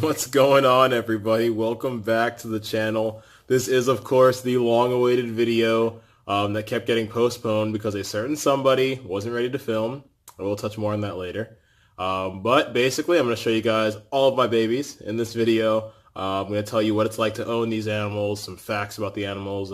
What's going on, everybody? Welcome back to the channel. This is, of course, the long-awaited video that kept getting postponed because a certain somebody wasn't ready to film. I will touch more on that later. But basically, I'm going to show you guys all of my babies in this video. I'm going to tell you what it's like to own these animals, some facts about the animals,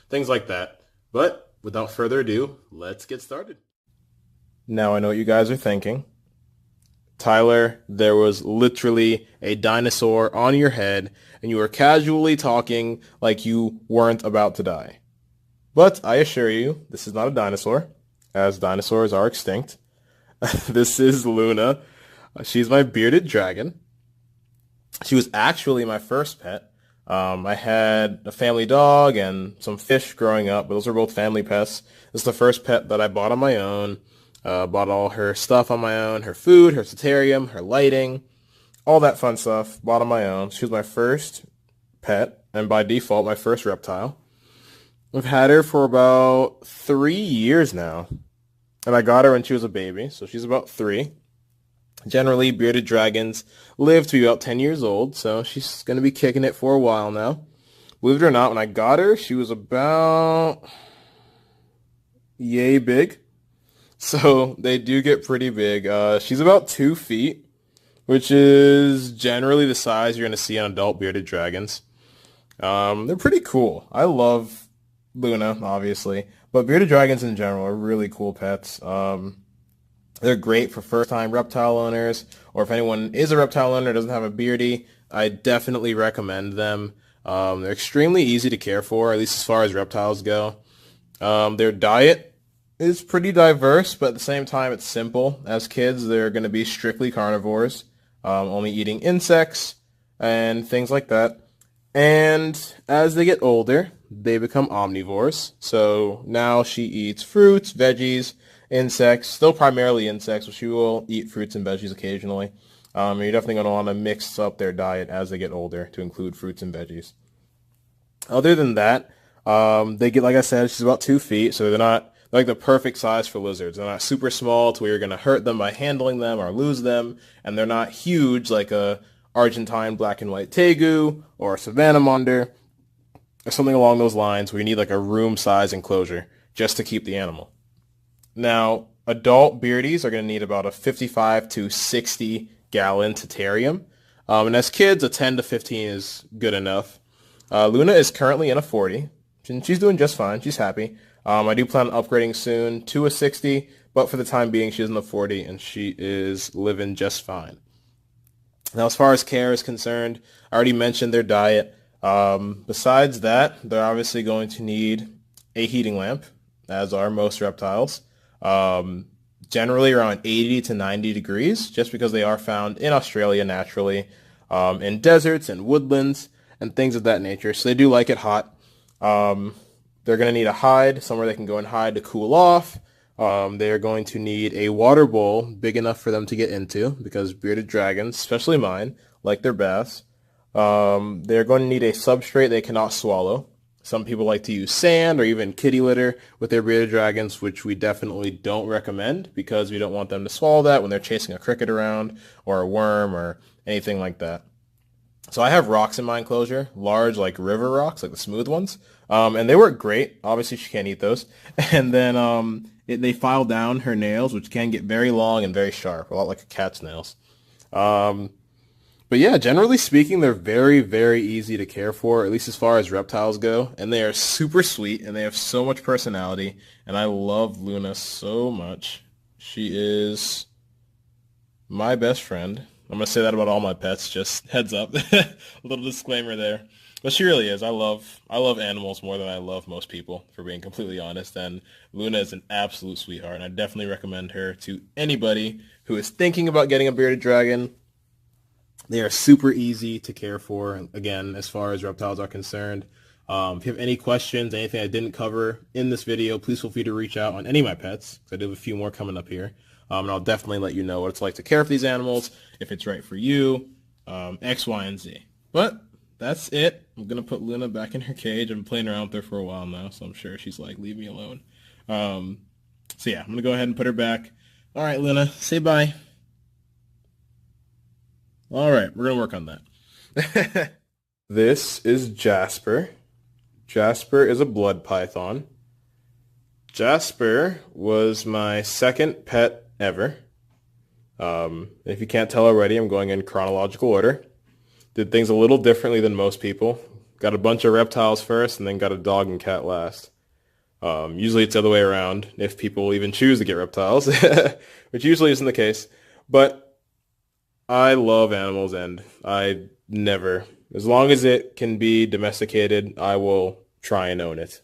things like that. But without further ado, let's get started. Now, I know what you guys are thinking. Tyler, there was literally a dinosaur on your head, and you were casually talking like you weren't about to die. But I assure you, this is not a dinosaur, as dinosaurs are extinct. This is Luna. She's my bearded dragon. She was actually my first pet. I had a family dog and some fish growing up, but those are both family pets. This is the first pet that I bought on my own. Bought all her stuff on my own, her food, her cetarium, her lighting, all that fun stuff, bought on my own. She was my first pet, and by default, my first reptile. I've had her for about 3 years now, and I got her when she was a baby, so she's about 3. Generally, bearded dragons live to be about 10 years old, so she's going to be kicking it for a while now. Believe it or not, when I got her, she was about yay big. So they do get pretty big. She's about 2 feet, which is generally the size you're going to see on adult bearded dragons. They're pretty cool. I love Luna, obviously, but bearded dragons in general are really cool pets. They're great for first-time reptile owners, or if anyone is a reptile owner and doesn't have a beardy, I definitely recommend them. They're extremely easy to care for, at least as far as reptiles go. Their diet is pretty diverse, but at the same time it's simple. As kids, they're going to be strictly carnivores, only eating insects and things like that. And as they get older, they become omnivores. So now she eats fruits, veggies, insects, still primarily insects, but she will eat fruits and veggies occasionally. You're definitely going to want to mix up their diet as they get older to include fruits and veggies. Other than that, they get, like I said, she's about 2 feet, so they're not like the perfect size for lizards. They're not super small to where you're going to hurt them by handling them or lose them, and they're not huge like a Argentine black and white tegu or a Savannah monitor or something along those lines where you need like a room size enclosure just to keep the animal. Now, adult beardies are going to need about a 55 to 60 gallon terrarium, and as kids, a 10 to 15 is good enough. Luna is currently in a 40, and she's doing just fine. She's happy. I do plan on upgrading soon to a 60, but for the time being, she's in the 40, and she is living just fine. Now, as far as care is concerned, I already mentioned their diet. Besides that, they're obviously going to need a heating lamp, as are most reptiles. Generally around 80 to 90 degrees, just because they are found in Australia naturally, in deserts and woodlands and things of that nature. So they do like it hot. They're going to need a hide, somewhere they can go and hide to cool off. They're going to need a water bowl big enough for them to get into, because bearded dragons, especially mine, like their baths. They're going to need a substrate they cannot swallow. Some people like to use sand or even kitty litter with their bearded dragons, which we definitely don't recommend, because we don't want them to swallow that when they're chasing a cricket around or a worm or anything like that. So I have rocks in my enclosure, large like river rocks, like the smooth ones, and they work great. Obviously, she can't eat those. And then they file down her nails, which can get very long and very sharp, a lot like a cat's nails. But yeah, generally speaking, they're very, very easy to care for, at least as far as reptiles go, and they are super sweet, and they have so much personality, and I love Luna so much. She is my best friend. I'm going to say that about all my pets, just heads up. A little disclaimer there. But she really is. I love animals more than I love most people, for being completely honest. And Luna is an absolute sweetheart, and I definitely recommend her to anybody who is thinking about getting a bearded dragon. They are super easy to care for, again, as far as reptiles are concerned. If you have any questions, anything I didn't cover in this video, please feel free to reach out on any of my pets, because I do have a few more coming up here. And I'll definitely let you know what it's like to care for these animals, if it's right for you, X, Y, and Z. But that's it. I'm going to put Luna back in her cage. I've been playing around with her for a while now, so I'm sure she's like, leave me alone. So yeah, I'm going to go ahead and put her back. All right, Luna, say bye. All right, we're going to work on that. This is Jasper. Jasper is a blood python. Jasper was my second pet ever. If you can't tell already, I'm going in chronological order. Did things a little differently than most people. Got a bunch of reptiles first and then got a dog and cat last. Usually it's the other way around if people even choose to get reptiles, which usually isn't the case. But I love animals and I never, as long as it can be domesticated, I will try and own it,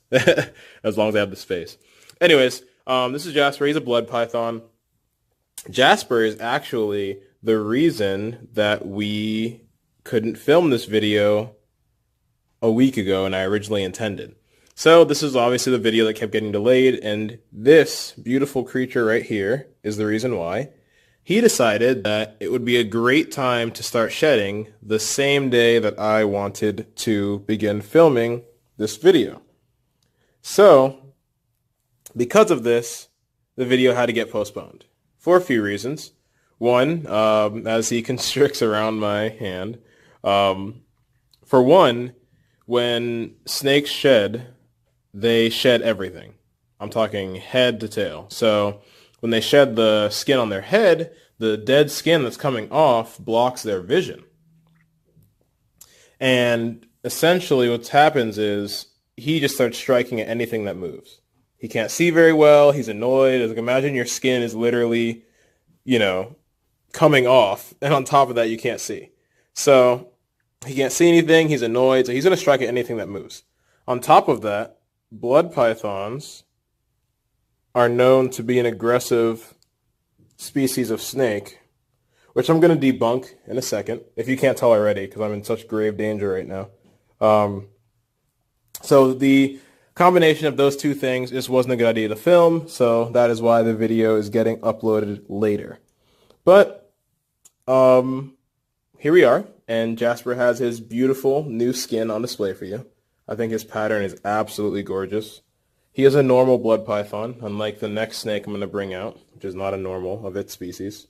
as long as I have the space. Anyways, this is Jasper. He's a blood python. Jasper is actually the reason that we couldn't film this video a week ago and I originally intended. So this is obviously the video that kept getting delayed, and this beautiful creature right here is the reason why. He decided that it would be a great time to start shedding the same day that I wanted to begin filming this video. So, because of this, the video had to get postponed for a few reasons. One, as he constricts around my hand. For one, when snakes shed, they shed everything. I'm talking head to tail. So when they shed the skin on their head, the dead skin that's coming off blocks their vision. And essentially what happens is he just starts striking at anything that moves. He can't see very well. He's annoyed. Like, imagine your skin is literally, coming off, and on top of that, you can't see. So he can't see anything. He's annoyed. So he's going to strike at anything that moves. On top of that, blood pythons are known to be an aggressive species of snake, which I'm going to debunk in a second, if you can't tell already, because I'm in such grave danger right now. So the combination of those two things just wasn't a good idea to film, so that is why the video is getting uploaded later. But here we are, and Jasper has his beautiful new skin on display for you. I think his pattern is absolutely gorgeous. He is a normal blood python, unlike the next snake I'm going to bring out, which is not a normal of its species.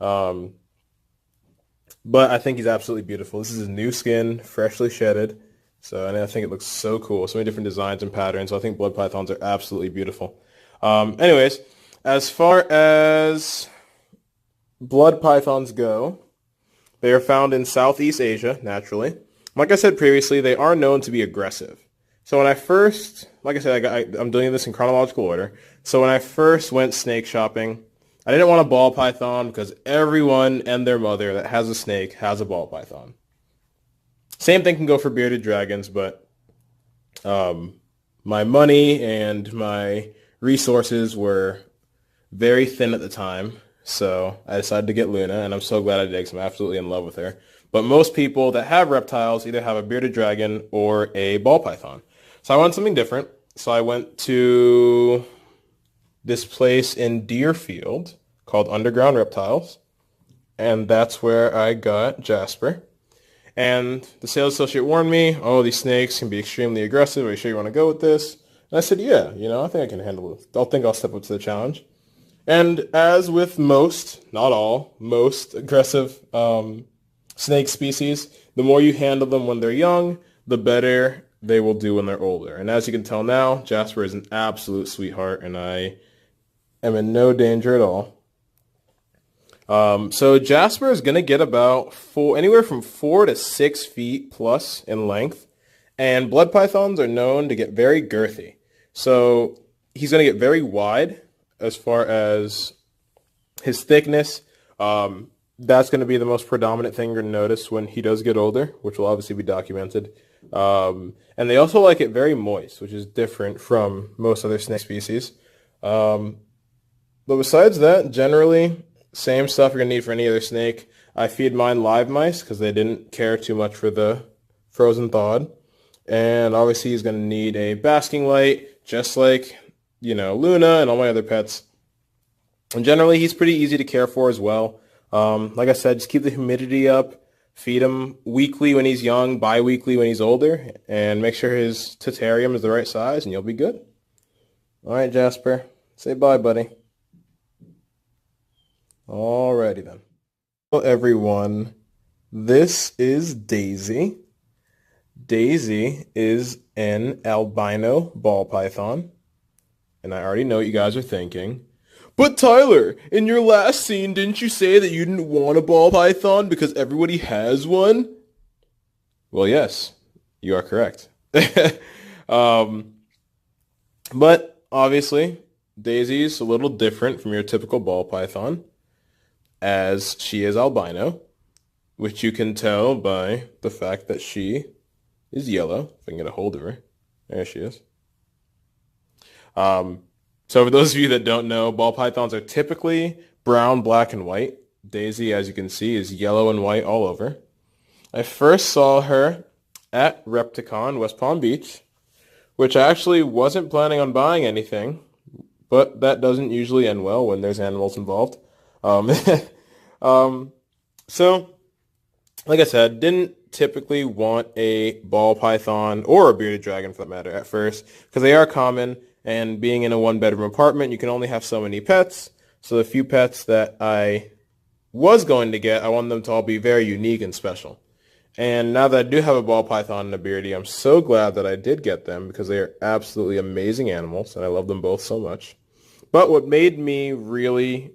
But I think he's absolutely beautiful. This is his new skin, freshly shedded. And I think it looks so cool. So many different designs and patterns. So I think blood pythons are absolutely beautiful. Anyways, as far as blood pythons go, they are found in Southeast Asia, naturally. Like I said previously, they are known to be aggressive. So when I first, like I said, I'm doing this in chronological order. So when I first went snake shopping, I didn't want a ball python because everyone and their mother that has a snake has a ball python. Same thing can go for bearded dragons, but my money and my resources were very thin at the time. So I decided to get Luna, and I'm so glad I did because I'm absolutely in love with her. But most people that have reptiles either have a bearded dragon or a ball python. So I wanted something different. So I went to this place in Deerfield called Underground Reptiles, and that's where I got Jasper. And the sales associate warned me, oh, these snakes can be extremely aggressive. Are you sure you want to go with this? And I said, yeah, I think I can handle it. I think I'll step up to the challenge. And as with most, not all, most aggressive snake species, the more you handle them when they're young, the better they will do when they're older. And as you can tell now, Jasper is an absolute sweetheart, and I am in no danger at all. So Jasper is going to get about anywhere from 4 to 6 feet plus in length, and blood pythons are known to get very girthy. So he's going to get very wide as far as his thickness. That's going to be the most predominant thing you're going to notice when he does get older, which will obviously be documented. And they also like it very moist, which is different from most other snake species. But besides that, generally, same stuff you're going to need for any other snake. I feed mine live mice because they didn't care too much for the frozen thawed. And obviously he's going to need a basking light, just like, Luna and all my other pets. And generally he's pretty easy to care for as well. Like I said, just keep the humidity up, feed him weekly when he's young, bi-weekly when he's older, and make sure his terrarium is the right size and you'll be good. All right, Jasper, say bye, buddy. Alrighty then. Hello, everyone. This is Daisy. Daisy is an albino ball python. And I already know what you guys are thinking. But Tyler, in your last scene, didn't you say that you didn't want a ball python because everybody has one? Well, yes, you are correct. um, but obviously, Daisy's a little different from your typical ball python, as she is albino, which you can tell by the fact that she is yellow. If I can get a hold of her. There she is. Um, so for those of you that don't know, ball pythons are typically brown, black, and white. Daisy, as you can see, is yellow and white all over. I first saw her at Repticon, West Palm Beach, which I actually wasn't planning on buying anything, but that doesn't usually end well when there's animals involved. Um, um, so, like I said, didn't typically want a ball python or a bearded dragon for that matter at first, because they are common, and being in a one-bedroom apartment, you can only have so many pets. So the few pets that I was going to get, I wanted them to all be very unique and special. And now that I do have a ball python and a beardy, I'm so glad that I did get them because they are absolutely amazing animals, and I love them both so much. But what made me really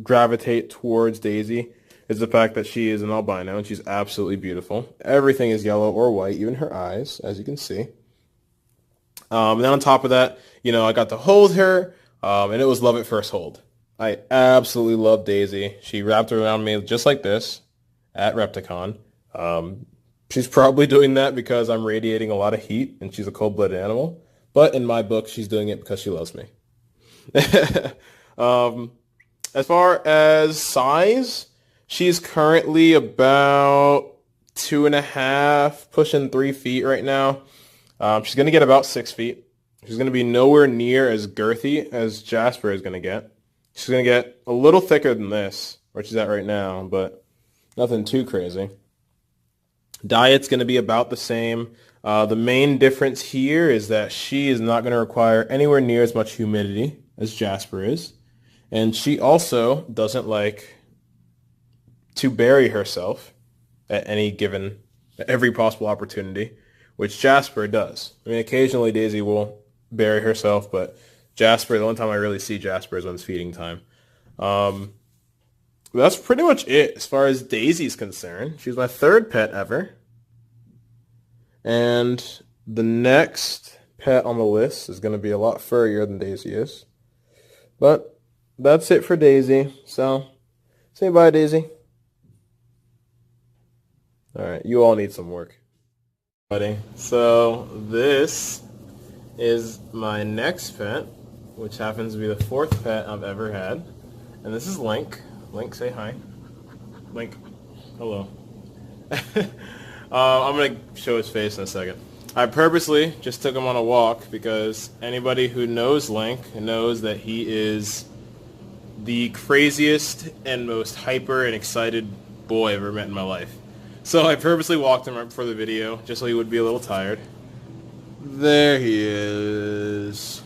gravitate towards Daisy is the fact that she is an albino and she's absolutely beautiful. Everything is yellow or white, even her eyes, as you can see. And then on top of that, I got to hold her, and it was love at first hold. I absolutely love Daisy. She wrapped around me just like this at Repticon. She's probably doing that because I'm radiating a lot of heat and she's a cold-blooded animal. But in my book, she's doing it because she loves me. As far as size, she's currently about 2.5, pushing 3 feet right now. She's going to get about 6 feet. She's going to be nowhere near as girthy as Jasper is going to get. She's going to get a little thicker than this, where she's at right now, but nothing too crazy. Diet's going to be about the same. The main difference here is that she is not going to require anywhere near as much humidity as Jasper is. And she also doesn't like to bury herself at every possible opportunity, which Jasper does. I mean, occasionally Daisy will bury herself, but Jasper, the only time I really see Jasper is when it's feeding time. That's pretty much it as far as Daisy's concerned. She's my third pet ever. And the next pet on the list is going to be a lot furrier than Daisy is. But that's it for Daisy. So, say bye, Daisy. Alright, you all need some work. Buddy. So, this is my next pet, which happens to be the fourth pet I've ever had. And this is Link. Link, say hi. Link, hello. I'm going to show his face in a second. I purposely just took him on a walk because anybody who knows Link knows that he is the craziest and most hyper and excited boy I've ever met in my life. So I purposely walked him right before the video just so he would be a little tired. There he is.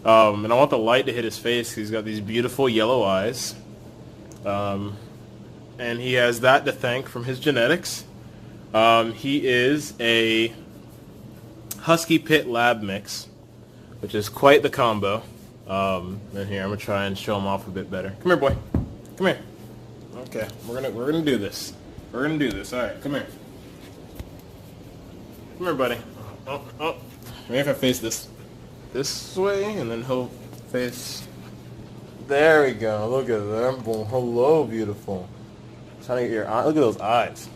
And I want the light to hit his face because he's got these beautiful yellow eyes. And he has that to thank from his genetics. He is a Husky Pit Lab mix, which is quite the combo. And here, I'm going to try and show him off a bit better. Come here, boy. Come here. Okay, we're gonna do this. We're gonna do this. All right, come here. Come here, buddy. Oh. Maybe if I face this way, and then he'll face. There we go. Look at that. Boom. Hello, beautiful. Trying to get your eye. Look at those eyes.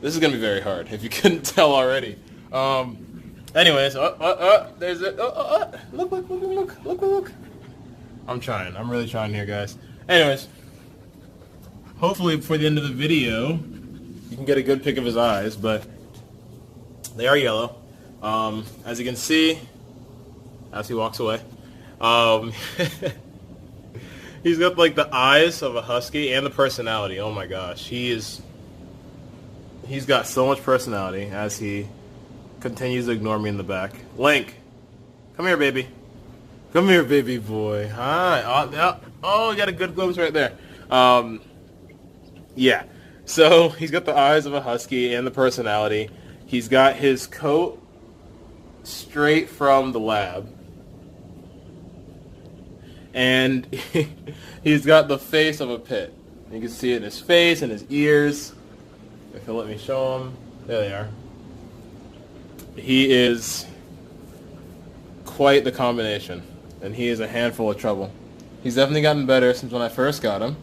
This is gonna be very hard if you couldn't tell already. Anyways, there's it. Look. I'm trying. I'm really trying here, guys. Anyways, hopefully before the end of the video, you can get a good pic of his eyes, but they are yellow. As you can see, as he walks away, he's got like the eyes of a husky and the personality. Oh my gosh, he's got so much personality as he continues to ignore me in the back. Link, come here, baby. Come here, baby boy. Hi. Oh, you got a good glimpse right there. Yeah. So he's got the eyes of a husky and the personality. He's got his coat straight from the lab. And he's got the face of a pit. You can see it in his face and his ears. If he'll let me show him. There they are. He is quite the combination. And he is a handful of trouble. He's definitely gotten better since when I first got him.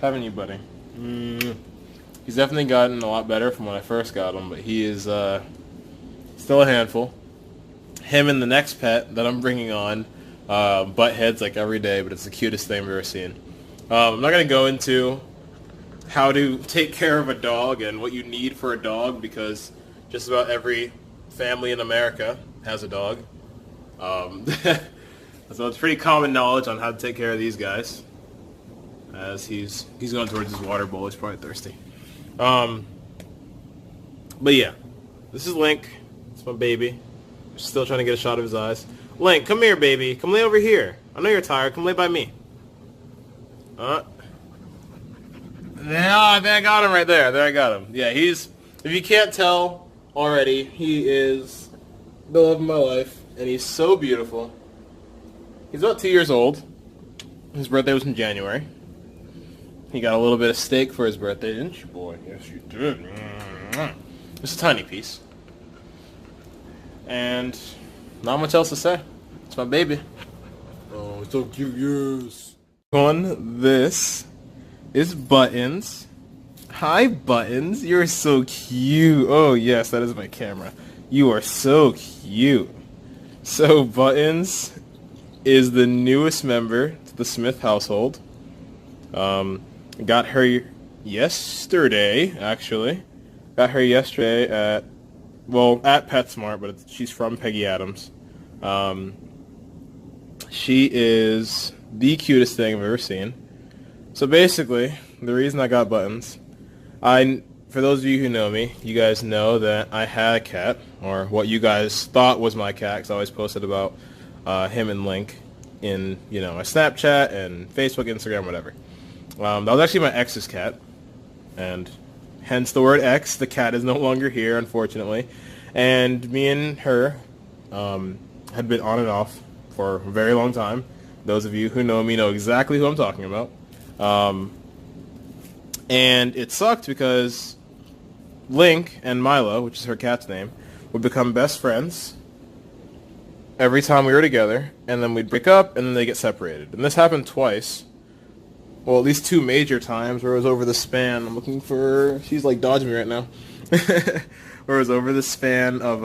Haven't you, buddy? He's definitely gotten a lot better from when I first got him, but he is still a handful. Him and the next pet that I'm bringing on butt heads like every day, but it's the cutest thing I've ever seen. I'm not going to go into how to take care of a dog and what you need for a dog, because just about every family in America has a dog. So it's pretty common knowledge on how to take care of these guys. As he's going towards his water bowl, he's probably thirsty. But yeah, this is Link. It's my baby. Still trying to get a shot of his eyes. Link, come here, baby. Come lay over here. I know you're tired. Come lay by me. Yeah, I think I got him right there. There, I got him. Yeah, he's, if you can't tell already, he is the love of my life, and he's so beautiful. He's about 2 years old. His birthday was in January. He got a little bit of steak for his birthday, didn't you, boy? Yes, you did. Just a tiny piece. And not much else to say. It's my baby. Oh, it's so cute, yes. This is Buttons. Hi, Buttons. You're so cute. Oh, yes, that is my camera. You are so cute. So, Buttons is the newest member to the Smith household. Got her yesterday, actually. Got her yesterday at PetSmart, but she's from Peggy Adams. She is the cutest thing I've ever seen. So basically, the reason I got Buttons, for those of you who know me, you guys know that I had a cat, or what you guys thought was my cat, because I always posted about him and Link in, my Snapchat and Facebook, Instagram, whatever. That was actually my ex's cat, and hence the word ex. The cat is no longer here, unfortunately. And me and her had been on and off for a very long time. Those of you who know me know exactly who I'm talking about. And it sucked because Link and Milo, which is her cat's name, would become best friends every time we were together, and then we'd break up, and then they get separated. And this happened twice. Well, at least 2 major times where it was over the span. I'm looking for... She's like dodging me right now. Where it was over the span of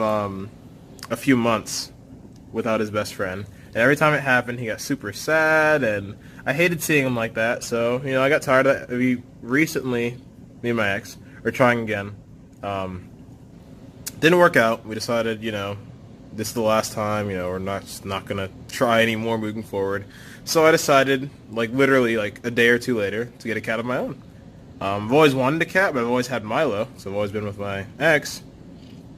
a few months without his best friend. And every time it happened, he got super sad, and I hated seeing him like that. So, I got tired of that. We recently, me and my ex, are trying again. Didn't work out. We decided, this is the last time, we're not going to try anymore moving forward. So I decided, literally, a day or 2 later, to get a cat of my own. I've always wanted a cat, but I've always had Milo, so I've always been with my ex.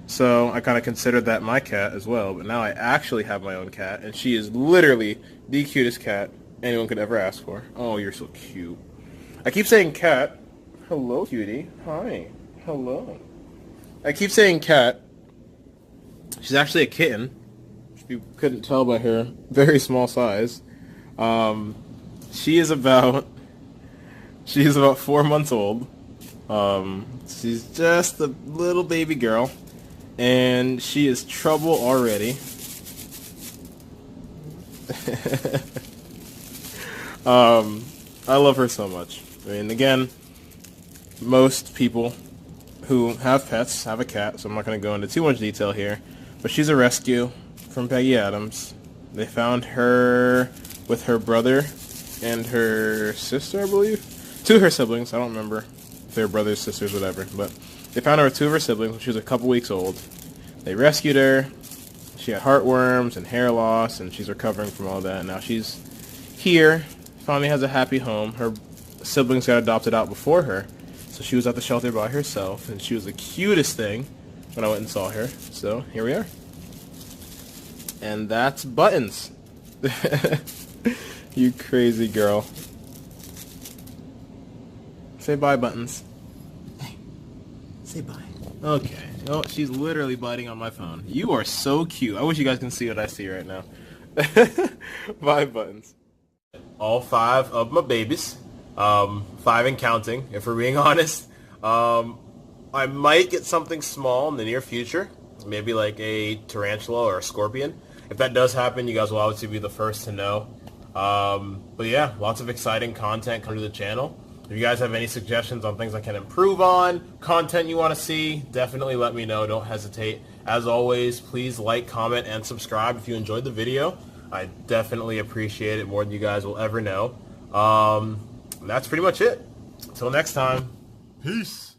So I kind of considered that my cat as well, but now I actually have my own cat, and she is literally the cutest cat anyone could ever ask for. Oh, you're so cute. I keep saying cat. Hello, cutie. Hi. Hello. I keep saying cat. She's actually a kitten. If you couldn't tell by her very small size. She is about 4 months old. She's just a little baby girl, and she is trouble already. I love her so much. I mean, again, most people who have pets have a cat, so I'm not going to go into too much detail here. But she's a rescue from Peggy Adams. They found her with her brother and her sister, I believe. 2 of her siblings. I don't remember if they were brothers, sisters, whatever. But they found her with 2 of her siblings when she was a couple weeks old. They rescued her. She had heartworms and hair loss, and she's recovering from all that. Now she's here. Finally has a happy home. Her siblings got adopted out before her, so she was at the shelter by herself, and she was the cutest thing when I went and saw her. So here we are. And that's Buttons. You crazy girl. Say bye, Buttons. Hey, say bye. Okay. Oh, she's literally biting on my phone. You are so cute. I wish you guys can see what I see right now. Bye, Buttons. All 5 of my babies. 5 and counting, if we're being honest. I might get something small in the near future. Maybe like a tarantula or a scorpion. If that does happen, you guys will obviously be the first to know. But yeah, lots of exciting content coming to the channel. If you guys have any suggestions on things I can improve on, content you want to see, definitely let me know. Don't hesitate. As always, please like, comment, and subscribe if you enjoyed the video. I definitely appreciate it more than you guys will ever know. That's pretty much it. Until next time, peace.